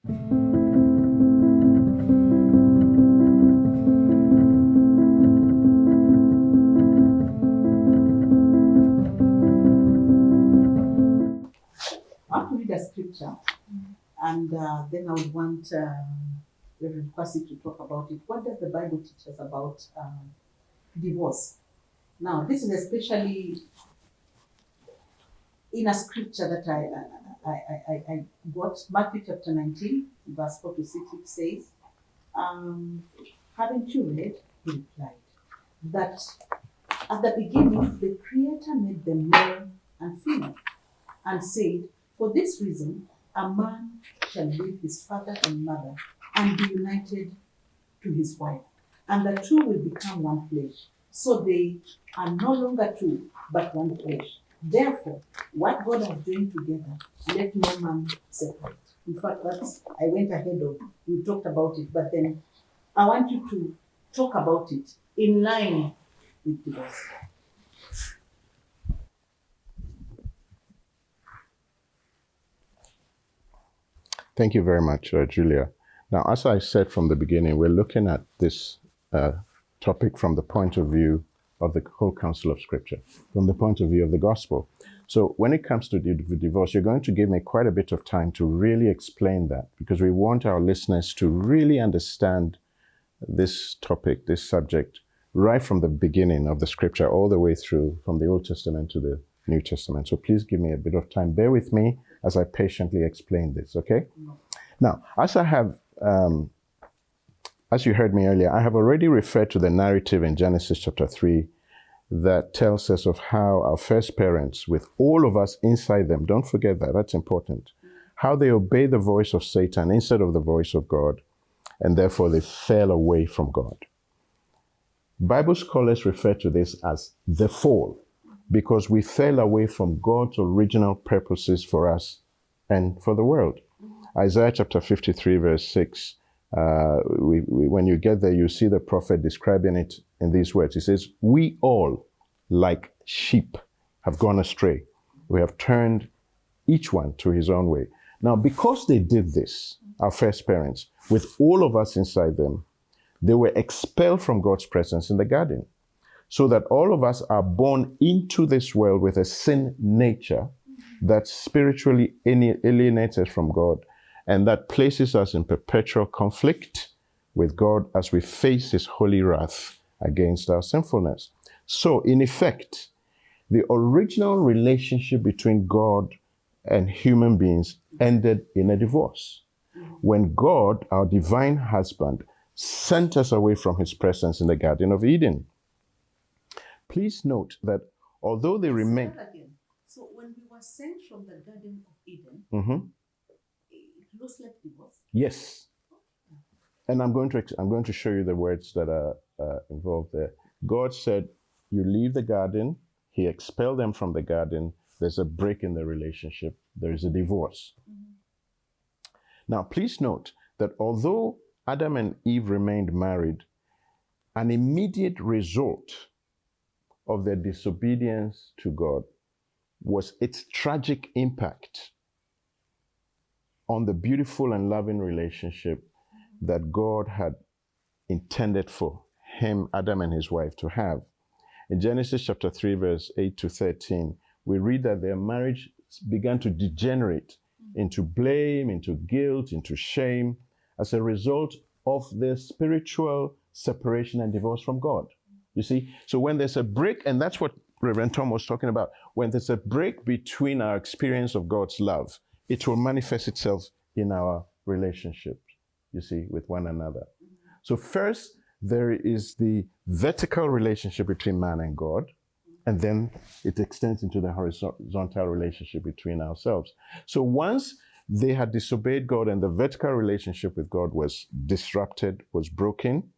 To read a scripture, and then I would want Reverend Kwasi to talk about it. What does the Bible teach us about divorce? Now, this is especially in a scripture that I got, Matthew chapter 19, verse 4 to 6, it says, haven't you read? He replied, that at the beginning the Creator made them male and female, and said, for this reason, a man shall leave his father and mother and be united to his wife, and the two will become one flesh. So they are no longer two, but one flesh. Therefore, what God has joined together, let no man separate. In fact, I went ahead of, we talked about it, but then I want you to talk about it in line with divorce. Thank you very much, Julia. Now, as I said from the beginning, we're looking at this topic from the point of view of the whole counsel of Scripture, from the point of view of the gospel. So when it comes to divorce, you're going to give me quite a bit of time to really explain that, because we want our listeners to really understand this topic, this subject, right from the beginning of the Scripture, all the way through from the Old Testament to the New Testament. So please give me a bit of time. Bear with me as I patiently explain this, okay? Now, as I have, as you heard me earlier, I have already referred to the narrative in Genesis chapter 3 that tells us of how our first parents, with all of us inside them, don't forget that, that's important, how they obey the voice of Satan instead of the voice of God, and therefore they fell away from God. Bible scholars refer to this as the fall, because we fell away from God's original purposes for us and for the world. Isaiah chapter 53 verse 6, when you get there, you see the prophet describing it in these words. He says, we all, like sheep, have gone astray. We have turned each one to his own way. Now, because they did this, our first parents, with all of us inside them, they were expelled from God's presence in the garden, so that all of us are born into this world with a sin nature that spiritually alienates us from God, and that places us in perpetual conflict with God as we face his holy wrath against our sinfulness. So, in effect, the original relationship between God and human beings ended in a divorce, when God, our divine husband, sent us away from his presence in the Garden of Eden. Please note that although they remain... So when we were sent from the Garden of Eden, it looks like divorce? Yes. And I'm going to show you the words that are involved there. God said, you leave the garden. He expelled them from the garden. There's a break in the relationship. There is a divorce. Now, please note that although Adam and Eve remained married, an immediate result of their disobedience to God was its tragic impact on the beautiful and loving relationship that God had intended for him, Adam and his wife, to have. In Genesis chapter 3, verse 8 to 13, we read that their marriage began to degenerate into blame, into guilt, into shame, as a result of their spiritual separation and divorce from God. You see, so when there's a break, and that's what Reverend Tom was talking about, when there's a break between our experience of God's love, it will manifest itself in our relationship, you see, with one another. So first, there is the vertical relationship between man and God, and then it extends into the horizontal relationship between ourselves. So once they had disobeyed God and the vertical relationship with God was disrupted, was broken,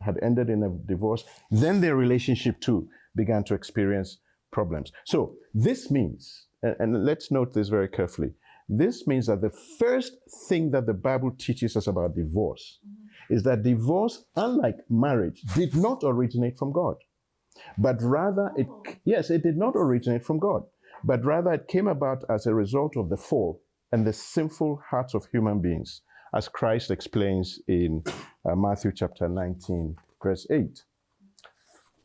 had ended in a divorce, then their relationship too began to experience problems. So this means, and let's note this very carefully, this means that the first thing that the Bible teaches us about divorce is that divorce, unlike marriage, did not originate from God. But rather, it did not originate from God. But rather, it came about as a result of the fall and the sinful hearts of human beings, as Christ explains in Matthew chapter 19, verse 8.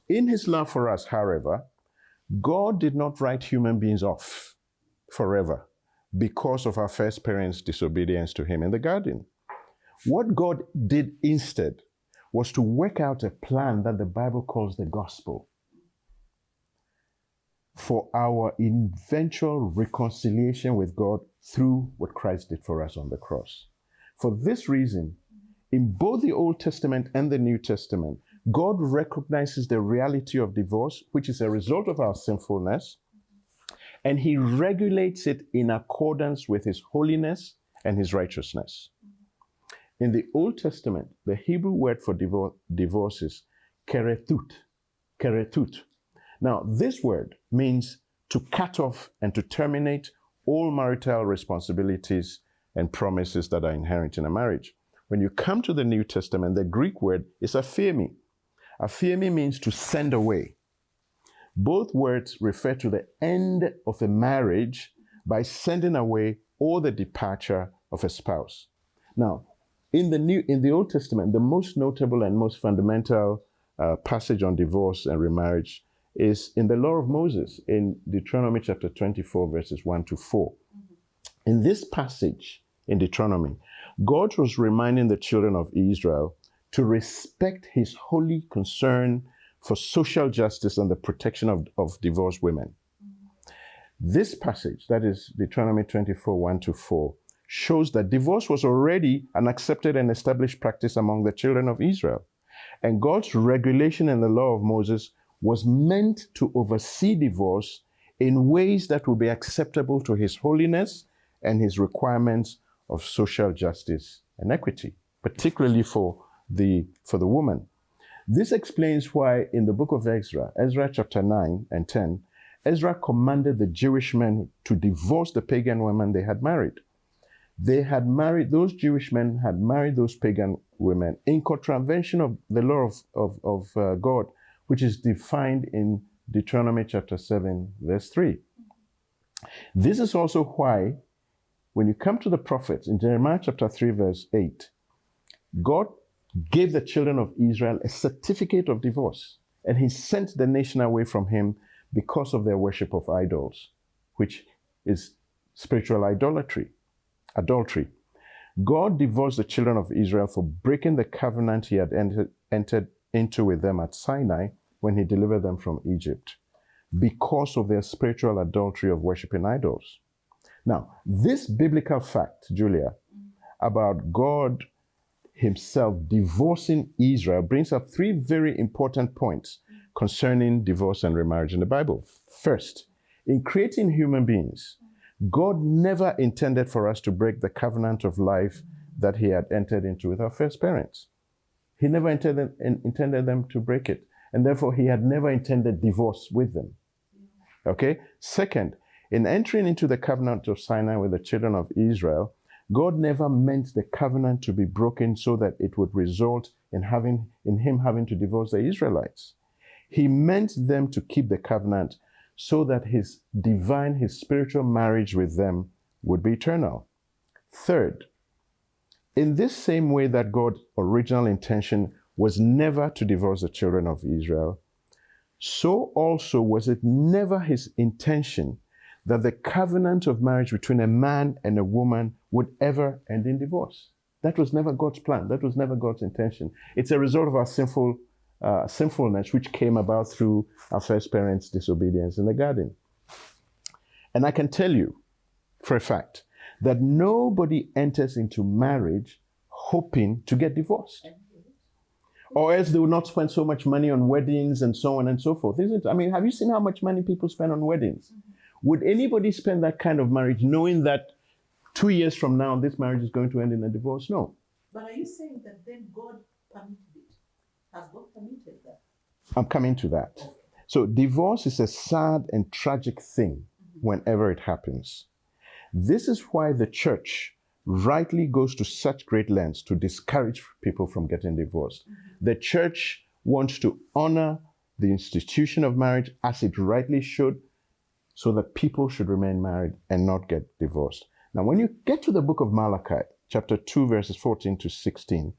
In his love for us, however, God did not write human beings off forever because of our first parents' disobedience to him in the garden. What God did instead was to work out a plan that the Bible calls the gospel for our eventual reconciliation with God through what Christ did for us on the cross. For this reason, in both the Old Testament and the New Testament, God recognizes the reality of divorce, which is a result of our sinfulness, and he regulates it in accordance with his holiness and his righteousness. In the Old Testament, the Hebrew word for divorce is keretut. Keretut. Now, this word means to cut off and to terminate all marital responsibilities and promises that are inherent in a marriage. When you come to the New Testament, the Greek word is aphiemi. Aphiemi means to send away. Both words refer to the end of a marriage by sending away or the departure of a spouse. Now, in the Old Testament, the most notable and most fundamental passage on divorce and remarriage is in the law of Moses in Deuteronomy chapter 24, verses 1 to 4. In this passage in Deuteronomy, God was reminding the children of Israel to respect his holy concern for social justice and the protection of divorced women. This passage, that is Deuteronomy 24, 1 to 4, shows that divorce was already an accepted and established practice among the children of Israel. And God's regulation in the law of Moses was meant to oversee divorce in ways that would be acceptable to his holiness and his requirements of social justice and equity, particularly for the woman. This explains why in the book of Ezra chapter 9 and 10, Ezra commanded the Jewish men to divorce the pagan women they had married. Those Jewish men had married those pagan women in contravention of the law of God, which is defined in Deuteronomy chapter 7, verse 3. This is also why, when you come to the prophets in Jeremiah chapter 3, verse 8, God gave the children of Israel a certificate of divorce, and he sent the nation away from him because of their worship of idols, which is spiritual adultery. God divorced the children of Israel for breaking the covenant he had entered into with them at Sinai when he delivered them from Egypt, because of their spiritual adultery of worshiping idols. Now, this biblical fact, Julia, about God himself divorcing Israel brings up three very important points concerning divorce and remarriage in the Bible. First, in creating human beings, God never intended for us to break the covenant of life that he had entered into with our first parents. He never intended them to break it, and therefore he had never intended divorce with them. Okay? Second, in entering into the covenant of Sinai with the children of Israel, God never meant the covenant to be broken so that it would result in him having to divorce the Israelites. He meant them to keep the covenant so that his spiritual marriage with them would be eternal. Third, in this same way that God's original intention was never to divorce the children of Israel, so also was it never his intention that the covenant of marriage between a man and a woman would ever end in divorce. That was never God's plan. That was never God's intention. It's a result of our sinfulness, which came about through our first parents' disobedience in the garden. And I can tell you for a fact that nobody enters into marriage hoping to get divorced. Or else they will not spend so much money on weddings and so on and so forth. Isn't it? I mean, have you seen how much money people spend on weddings? Mm-hmm. Would anybody spend that kind of marriage knowing that 2 years from now this marriage is going to end in a divorce? No. But are you saying that then God permitted it? Has God permitted that? I'm coming to that. Okay. So divorce is a sad and tragic thing whenever it happens. This is why the church rightly goes to such great lengths to discourage people from getting divorced. Mm-hmm. The church wants to honor the institution of marriage as it rightly should, so that people should remain married and not get divorced. Now, when you get to the book of Malachi, chapter 2, verses 14 to 16,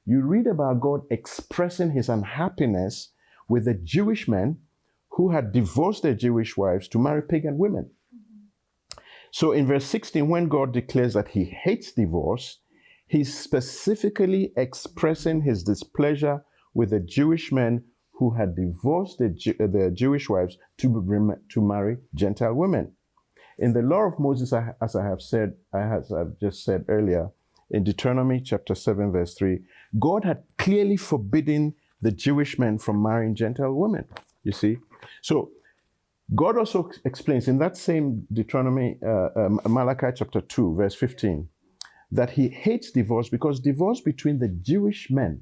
you read about God expressing his unhappiness with the Jewish men who had divorced their Jewish wives to marry pagan women. So in verse 16, when God declares that he hates divorce, he's specifically expressing his displeasure with the Jewish men who had divorced their Jewish wives to marry Gentile women. In the law of Moses, as I've just said earlier, in Deuteronomy chapter 7, verse 3, God had clearly forbidden the Jewish men from marrying Gentile women, you see. So God also explains in that same Deuteronomy, Malachi chapter 2, verse 15, that he hates divorce because divorce between the Jewish men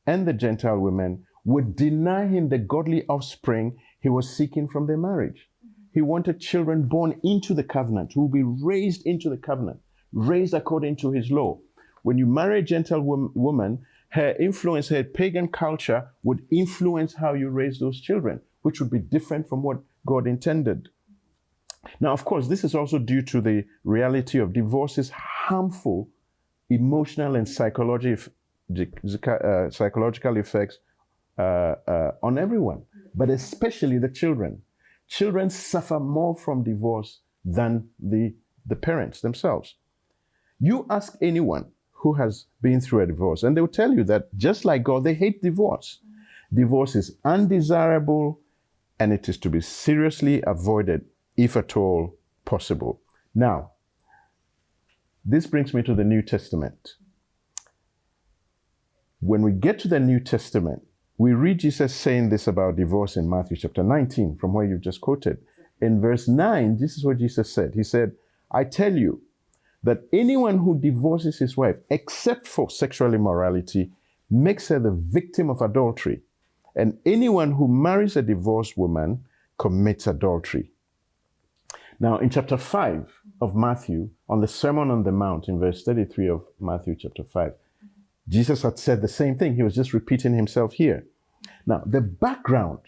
and the Gentile women would deny him the godly offspring he was seeking from their marriage. He wanted children born into the covenant, who will be raised into the covenant, raised according to his law. When you marry a Gentile woman, her influence, her pagan culture would influence how you raise those children, which would be different from what God intended. Now, of course, this is also due to the reality of divorce's harmful emotional and psychological effects on everyone, but especially the children. Children suffer more from divorce than the parents themselves. You ask anyone who has been through a divorce, and they will tell you that just like God, they hate divorce. Divorce is undesirable, and it is to be seriously avoided, if at all possible. Now, this brings me to the New Testament. When we get to the New Testament, we read Jesus saying this about divorce in Matthew chapter 19, from where you've just quoted. In verse 9, this is what Jesus said. He said, I tell you that anyone who divorces his wife, except for sexual immorality, makes her the victim of adultery. And anyone who marries a divorced woman commits adultery. Now, in chapter 5 of Matthew, on the Sermon on the Mount, in verse 33 of Matthew chapter 5, Jesus had said the same thing. He was just repeating himself here. Now, the background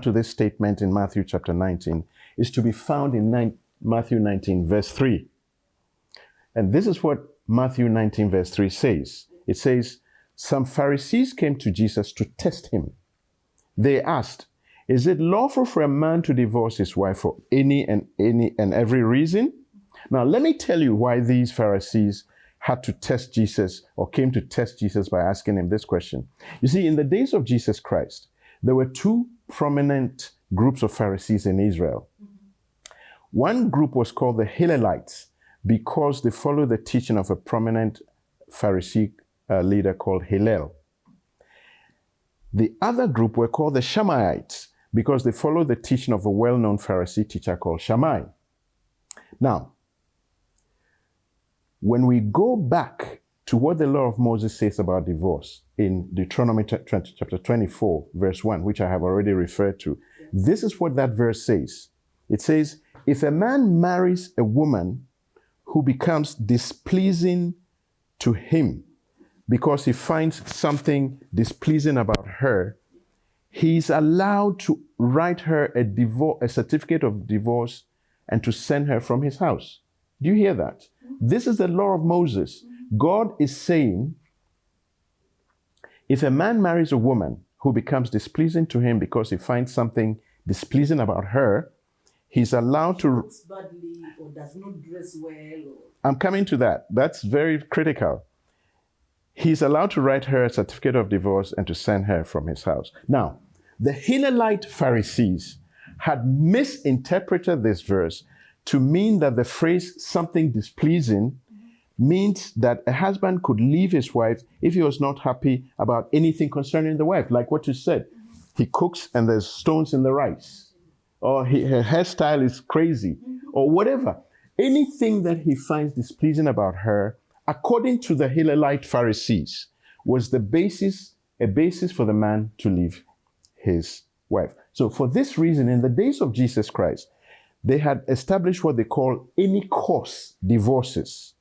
to this statement in Matthew chapter 19 is to be found in Matthew 19, verse 3. And this is what Matthew 19, verse 3 says. It says, some Pharisees came to Jesus to test him. They asked, is it lawful for a man to divorce his wife for any and every reason? Now, let me tell you why these Pharisees had to test Jesus, or came to test Jesus by asking him this question. You see, in the days of Jesus Christ, there were two prominent groups of Pharisees in Israel. One group was called the Hillelites because they followed the teaching of a prominent Pharisee leader called Hillel. The other group were called the Shammaites because they followed the teaching of a well-known Pharisee teacher called Shammai. Now, when we go back to what the law of Moses says about divorce in Deuteronomy chapter 24, verse 1, which I have already referred to, this is what that verse says. It says, if a man marries a woman who becomes displeasing to him because he finds something displeasing about her, he's allowed to write her a certificate of divorce and to send her from his house. Do you hear that? This is the law of Moses. God is saying, if a man marries a woman who becomes displeasing to him because he finds something displeasing about her, he's allowed to... Looks badly or does not dress well. Or... I'm coming to that. That's very critical. He's allowed to write her a certificate of divorce and to send her from his house. Now, the Hillelite Pharisees had misinterpreted this verse to mean that the phrase something displeasing means that a husband could leave his wife if he was not happy about anything concerning the wife, like what you said. He cooks and there's stones in the rice, or her hairstyle is crazy, or whatever. Anything that he finds displeasing about her, according to the Hillelite Pharisees, was a basis for the man to leave his wife. So for this reason, in the days of Jesus Christ, they had established what they call any cause divorces.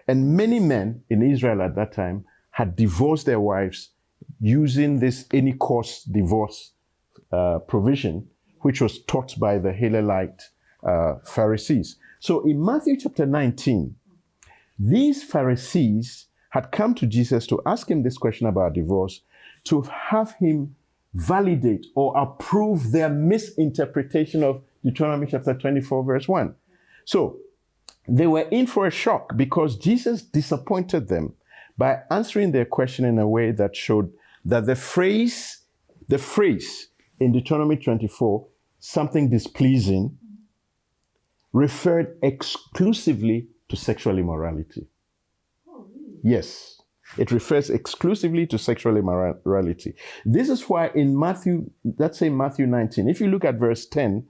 And many men in Israel at that time had divorced their wives using this any cause divorce provision, which was taught by the Hillelite Pharisees. So in Matthew chapter 19, these Pharisees had come to Jesus to ask him this question about divorce, to have him validate or approve their misinterpretation of Deuteronomy chapter 24, verse 1. So they were in for a shock because Jesus disappointed them by answering their question in a way that showed that the phrase in Deuteronomy 24, something displeasing, referred exclusively to sexual immorality. Oh, really? Yes, it refers exclusively to sexual immorality. This is why in Matthew, let's say Matthew 19, if you look at verse 10,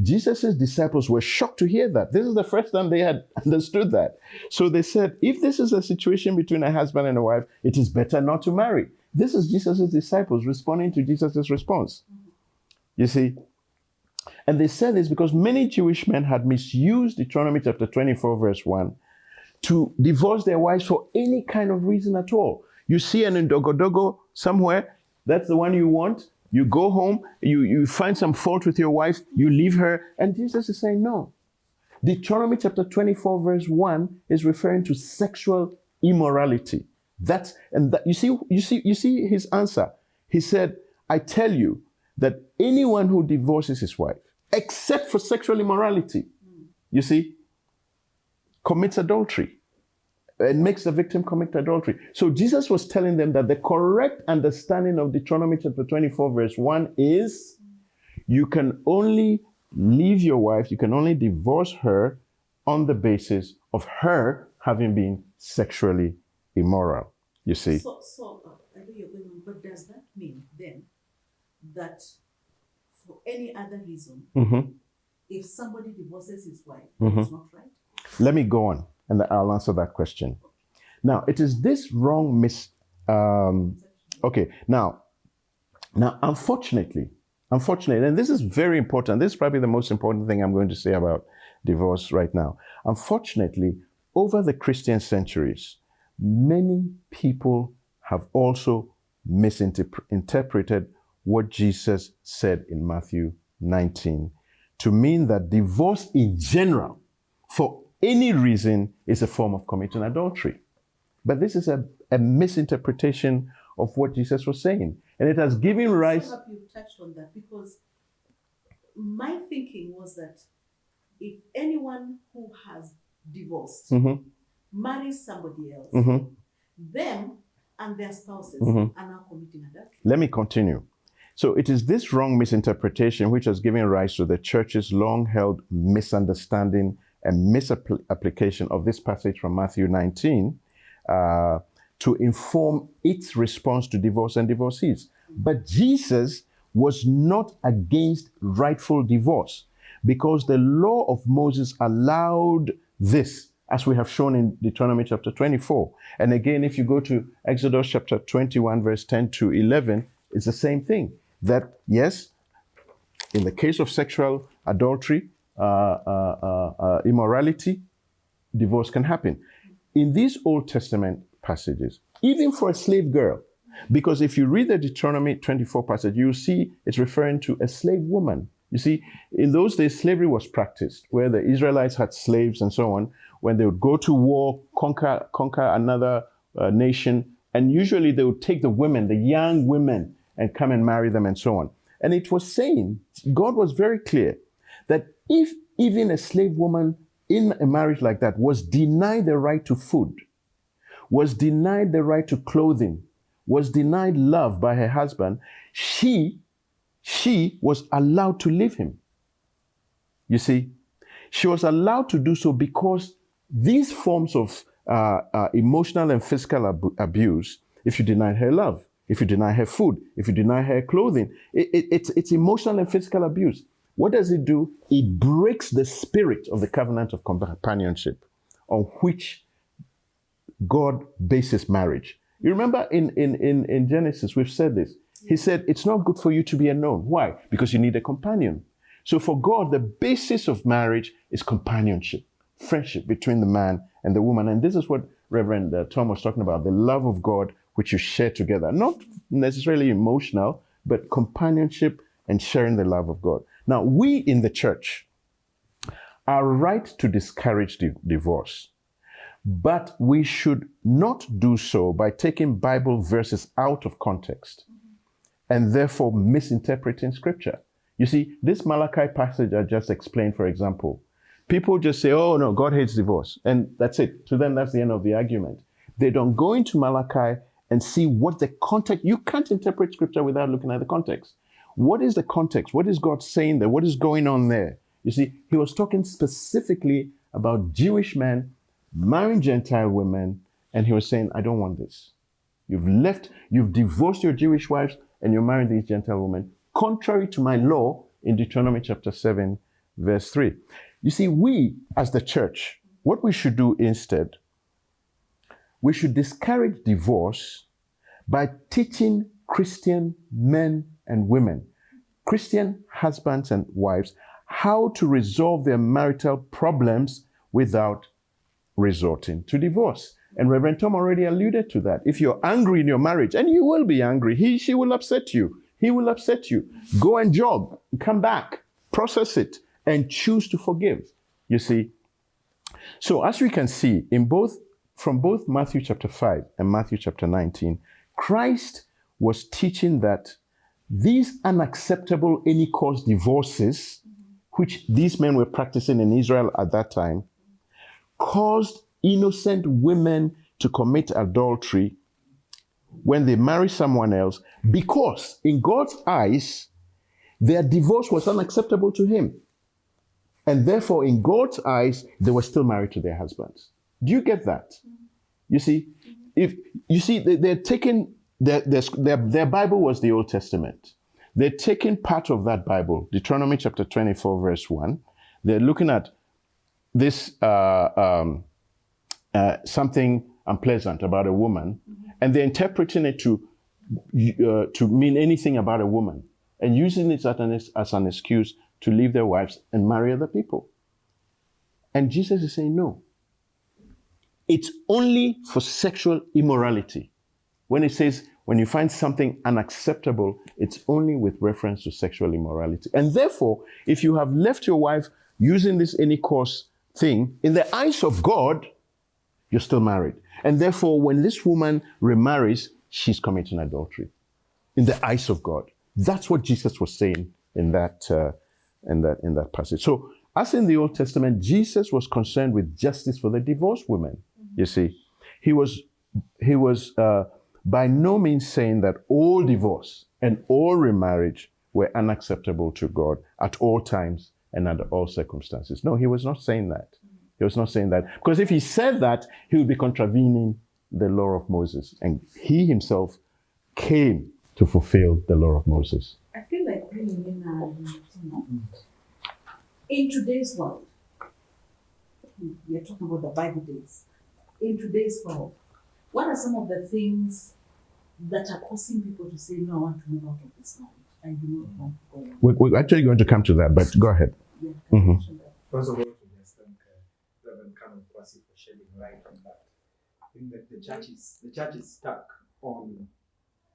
Jesus' disciples were shocked to hear that. This is the first time they had understood that. So they said, if this is a situation between a husband and a wife, it is better not to marry. This is Jesus' disciples responding to Jesus' response. You see? And they said this because many Jewish men had misused Deuteronomy chapter 24, verse 1, to divorce their wives for any kind of reason at all. You see an ndogodogo somewhere, that's the one you want. You go home, you find some fault with your wife, you leave her, and Jesus is saying no. Deuteronomy chapter 24, verse 1 is referring to sexual immorality. You see his answer. He said, I tell you that anyone who divorces his wife, except for sexual immorality, you see, commits adultery. It makes the victim commit adultery. So Jesus was telling them that the correct understanding of Deuteronomy chapter 24, verse 1 is you can only leave your wife, you can only divorce her on the basis of her having been sexually immoral. You see? So I know you're going on, but does that mean then that for any other reason, if somebody divorces his wife, it's not right? Let me go on. And I'll answer that question. Now, it is this wrong okay, now, unfortunately, and this is very important. This is probably the most important thing I'm going to say about divorce right now. Unfortunately, over the Christian centuries, many people have also misinterpreted what Jesus said in Matthew 19 to mean that divorce in general, for any reason, is a form of committing adultery. But this is a misinterpretation of what Jesus was saying. And it has given rise... I'm so happy you touched on that, because my thinking was that if anyone who has divorced marries somebody else, them and their spouses are now committing adultery. Let me continue. So it is this wrong misinterpretation which has given rise to the church's long-held misunderstanding and misapplication of this passage from Matthew 19 to inform its response to divorce and divorcees. But Jesus was not against rightful divorce, because the law of Moses allowed this, as we have shown in Deuteronomy chapter 24. And again, if you go to Exodus chapter 21, verse 10 to 11, it's the same thing. That, yes, in the case of sexual adultery, immorality, divorce can happen. In these Old Testament passages, even for a slave girl, because if you read the Deuteronomy 24 passage, you'll see it's referring to a slave woman. You see, in those days, slavery was practiced, where the Israelites had slaves and so on. When they would go to war, conquer another nation, and usually they would take the women, the young women, and come and marry them and so on. And it was saying, God was very clear, that if even a slave woman in a marriage like that was denied the right to food, was denied the right to clothing, was denied love by her husband, she was allowed to leave him. You see, she was allowed to do so because these forms of emotional and physical abuse, if you deny her love, if you deny her food, if you deny her clothing, it's emotional and physical abuse. What does it do? It breaks the spirit of the covenant of companionship on which God bases marriage. You remember in Genesis, we've said this. He said, it's not good for you to be alone. Why? Because you need a companion. So for God, the basis of marriage is companionship, friendship between the man and the woman. And this is what Reverend Tom was talking about, the love of God, which you share together. Not necessarily emotional, but companionship and sharing the love of God. Now, we in the church are right to discourage divorce, but we should not do so by taking Bible verses out of context and therefore misinterpreting scripture. You see, this Malachi passage I just explained, for example, people just say, oh no, God hates divorce. And that's it. To them, that's the end of the argument. They don't go into Malachi and see what the context, you can't interpret scripture without looking at the context. What is the context? What is God saying there? What is going on there? You see, he was talking specifically about Jewish men marrying Gentile women, and he was saying, I don't want this. You've divorced your Jewish wives, and you're marrying these Gentile women, contrary to my law in Deuteronomy chapter 7, verse 3. You see, we, as the church, what we should do instead, we should discourage divorce by teaching Christian men and women, Christian husbands and wives, how to resolve their marital problems without resorting to divorce. And Reverend Tom already alluded to that. If you're angry in your marriage, and you will be angry, she will upset you. He will upset you. Go and jog, come back, process it, and choose to forgive. You see? So as we can see, from both Matthew chapter 5 and Matthew chapter 19, Christ was teaching that these unacceptable any cause divorces, which these men were practicing in Israel at that time, caused innocent women to commit adultery when they marry someone else, because in God's eyes, their divorce was unacceptable to him. And therefore, in God's eyes, they were still married to their husbands. Do you get that? You see, they're taking their Bible was the Old Testament. They're taking part of that Bible, Deuteronomy chapter 24, verse 1. They're looking at this something unpleasant about a woman, and they're interpreting it to mean anything about a woman, and using it as an excuse to leave their wives and marry other people. And Jesus is saying, no. It's only for sexual immorality. When it says, when you find something unacceptable, it's only with reference to sexual immorality. And therefore, if you have left your wife using this any cause thing, in the eyes of God, you're still married. And therefore, when this woman remarries, she's committing adultery in the eyes of God. That's what Jesus was saying in that passage. So, as in the Old Testament, Jesus was concerned with justice for the divorced women. You see, he was by no means saying that all divorce and all remarriage were unacceptable to God at all times and under all circumstances. No, he was not saying that. He was not saying that. Because if he said that, he would be contravening the law of Moses. And he himself came to fulfill the law of Moses. I feel like bringing in today's world, we are talking about the Bible days. In today's world, what are some of the things that are causing people to say, no, I want to move out of this marriage? I do not want to go on. We're actually going to come to that, but go ahead. Yeah, can you mention that? First of all, to just thank Reverend Ombasyi for shedding light on that. I think that the church is stuck on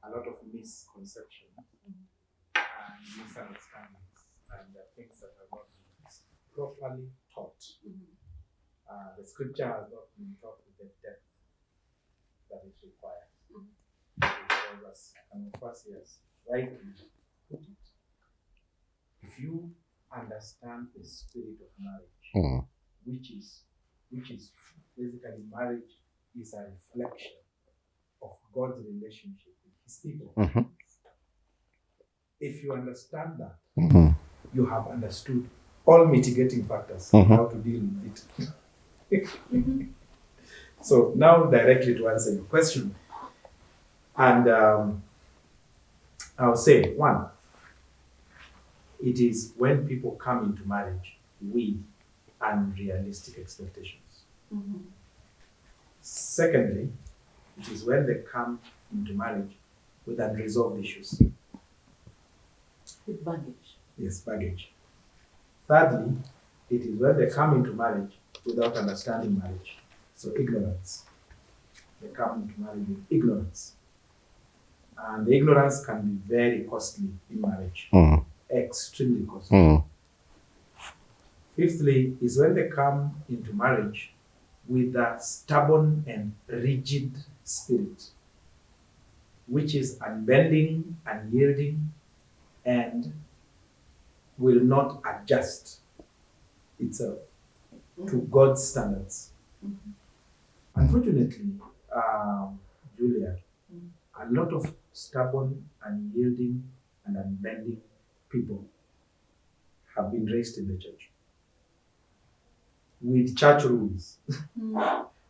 a lot of misconceptions and misunderstandings and things that have not been properly taught. The scripture has not been taught with the depth that it requires. Because as Ombasyi has rightly put it, if you understand the spirit of marriage, which is basically marriage is a reflection of God's relationship with his people. If you understand that, you have understood all mitigating factors, how to deal with it. So now directly to answer your question, and I'll say, one, it is when people come into marriage with unrealistic expectations. Secondly, it is when they come into marriage with unresolved issues. With baggage. Yes, baggage. Thirdly, it is when they come into marriage without understanding marriage. So ignorance. They come into marriage with ignorance. And the ignorance can be very costly in marriage. Extremely costly. Fifthly, is when they come into marriage with a stubborn and rigid spirit, which is unbending, unyielding, and will not adjust itself to God's standards. Unfortunately, Julia, a lot of stubborn, unyielding, and unbending people have been raised in the church with church rules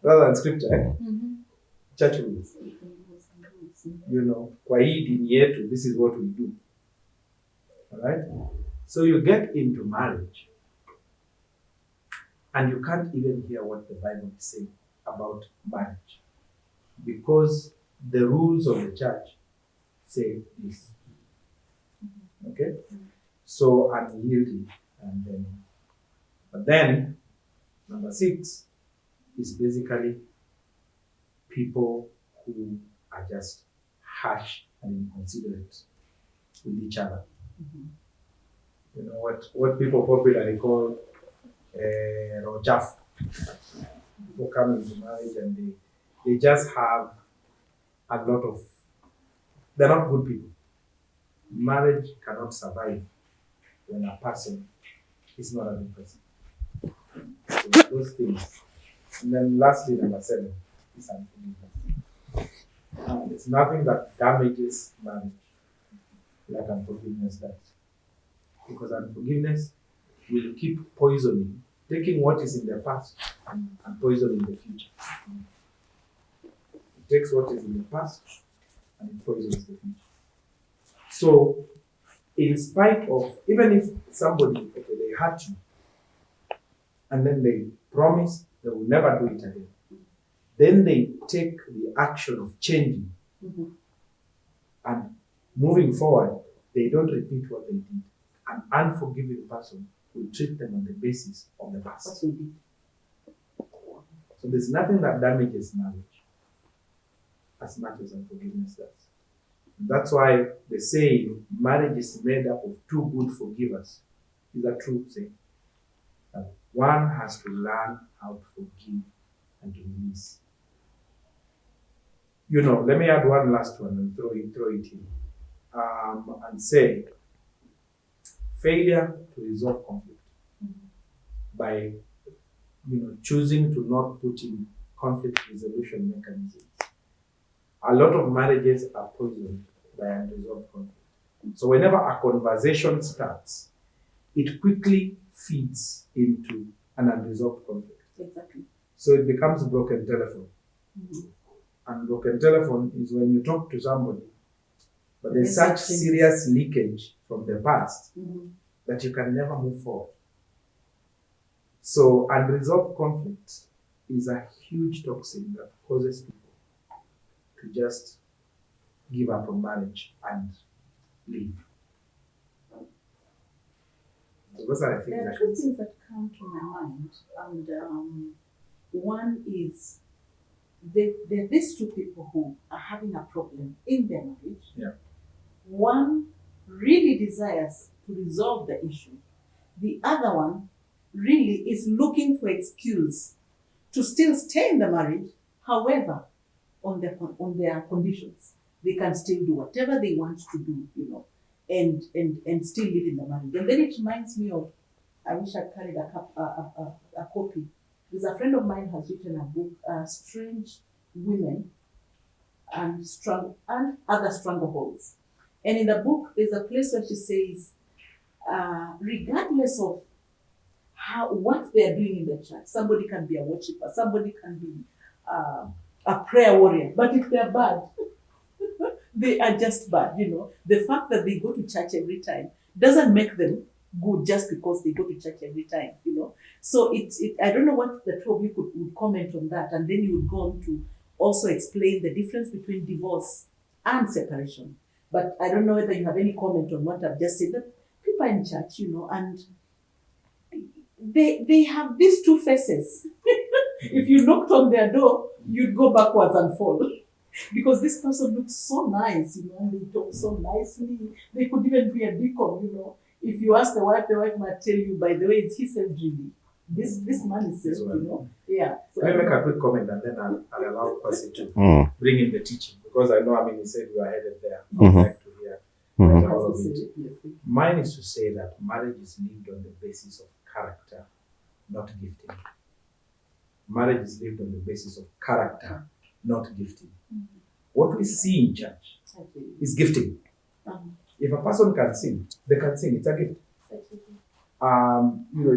rather than scripture. Church rules. You know, kwa hii dini yetu, this is what we do. All right? So you get into marriage and you can't even hear what the Bible is saying about marriage because the rules of the church say this. Okay? So unyielding. But then, number 6 is basically people who are just harsh and inconsiderate with each other. You know what people popularly call rojaf. People come into marriage and they just have a lot of, they're not good people. Marriage cannot survive when a person is not a good person. So those things. And then lastly, number 7 is unforgiveness. There's nothing that damages marriage like unforgiveness does. Because unforgiveness will keep poisoning, taking what is in the past and poisoning the future. It takes what is in the past and it poisons the future. So, in spite of, even if somebody, okay, they hurt you, and then they promise they will never do it again, then they take the action of changing and moving forward, they don't repeat what they did. An unforgiving person will treat them on the basis of the past. So there's nothing that damages marriage as much as unforgiveness does. That's why the saying, marriage is made up of 2 good forgivers, is a true saying. One has to learn how to forgive and to release. You know, let me add one last one and throw it in. And say, failure to resolve conflict by choosing to not put in conflict resolution mechanisms. A lot of marriages are poisoned by unresolved conflict. So whenever a conversation starts, it quickly feeds into an unresolved conflict. Exactly. So it becomes a broken telephone. And broken telephone is when you talk to somebody, but there's such serious leakage from the past that you can never move forward. So unresolved conflict is a huge toxin that causes people to just give up on marriage and leave. So those are the things. There are 2 things that come to my mind, and one is there are these 2 people who are having a problem in their marriage. Yeah. One really desires to resolve the issue. The other one really is looking for excuse to still stay in the marriage. However, on their conditions, they can still do whatever they want to do, and still live in the marriage. And then it reminds me of, I wish I carried a copy. There's a friend of mine has written a book, Strange Women and Other Strangleholds. And in the book, there's a place where she says, regardless of what they are doing in the church, somebody can be a worshiper, somebody can be a prayer warrior, but if they are bad, they are just bad. The fact that they go to church every time doesn't make them good just because they go to church every time. So I don't know what the 2 of you would comment on that, and then you would go on to also explain the difference between divorce and separation. But I don't know whether you have any comment on what I've just said. That people in church, and they have these 2 faces. If you knocked on their door, you'd go backwards and fall. Because this person looks so nice, and they talk so nicely. They could even be a deacon, If you ask the wife might tell you, by the way, it's he saved really. This man is saved, you know. Yeah. So Let me make a quick comment and then I'll allow Kwasi to Mm. bring in the teaching, because I know, I mean, he said you are headed there. I Mhm. would like to hear Mhm. all of Kwasi it. said it, yes. Mine is to say that marriage is lived on the basis of character, not gifting. Marriage is lived on the basis of character, not gifting. What we see in church Okay. is gifting. Um, If a person can sing, they can sing. It's a gift. okay.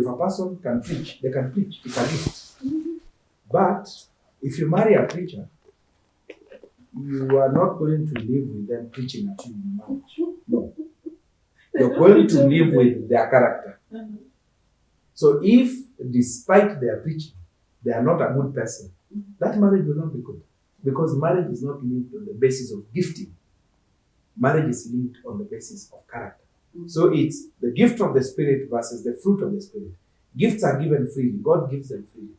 If a person can preach, they can preach. It's a gift. But if you marry a preacher, you are not going to live with them preaching at you in marriage. No. You're going to live with their character. So if, despite their preaching, they are not a good person, that marriage will not be good. Because marriage is not lived on the basis of gifting. Marriage is lived on the basis of character. So it's the gift of the Spirit versus the fruit of the Spirit. Gifts are given freely. God gives them freely,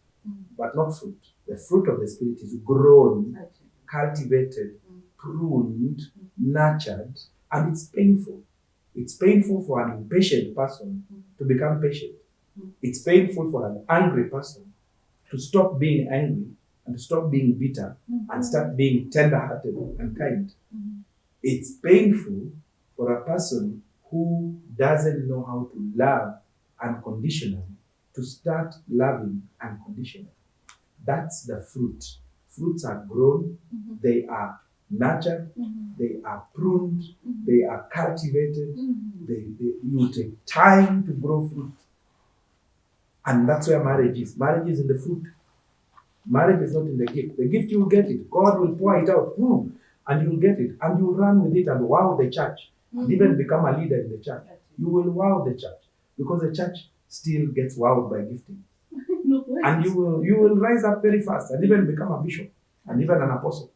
but not fruit. The fruit of the Spirit is grown, cultivated, pruned, nurtured, and it's painful. It's painful for an impatient person to become patient. It's painful for an angry person to stop being angry and to stop being bitter and start being tender-hearted and kind. It's painful for a person who doesn't know how to love unconditionally to start loving unconditionally. That's the fruit. Fruits are grown, they are nurtured, they are pruned, they are cultivated, you take time to grow fruit. And that's where marriage is. Marriage is in the fruit. Marriage is not in the gift. The gift, you will get it. God will pour it out, and you'll get it. And you'll run with it and wow the church. And even become a leader in the church. You will wow the church. Because the church still gets wowed by gifting. And you will rise up very fast and even become a bishop and even an apostle.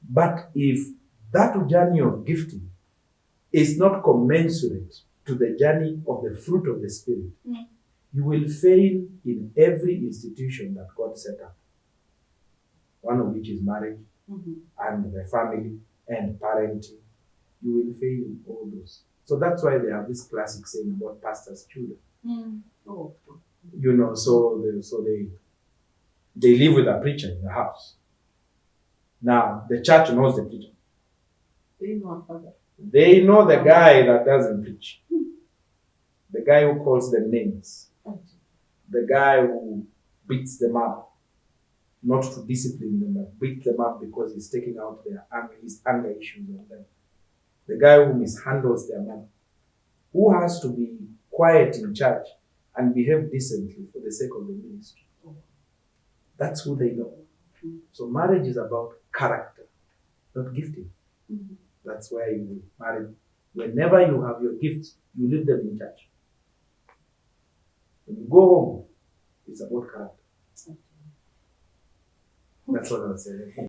But if that journey of gifting is not commensurate to the journey of the fruit of the Spirit, you will fail in every institution that God set up. One of which is marriage and the family and parenting. You will fail in all those. So that's why they have this classic saying about pastors' children. So they live with a preacher in the house. Now the church knows the preacher. They know the guy that doesn't preach. The guy who calls them names. The guy who beats them up, not to discipline them, but beat them up because he's taking out his anger issues on them. The guy who mishandles their money, who has to be quiet in church and behave decently for the sake of the ministry. That's who they know. So marriage is about character, not gifting. That's why you marry. Whenever you have your gifts, you leave them in church. When you go home, it's about character. That's what I was saying.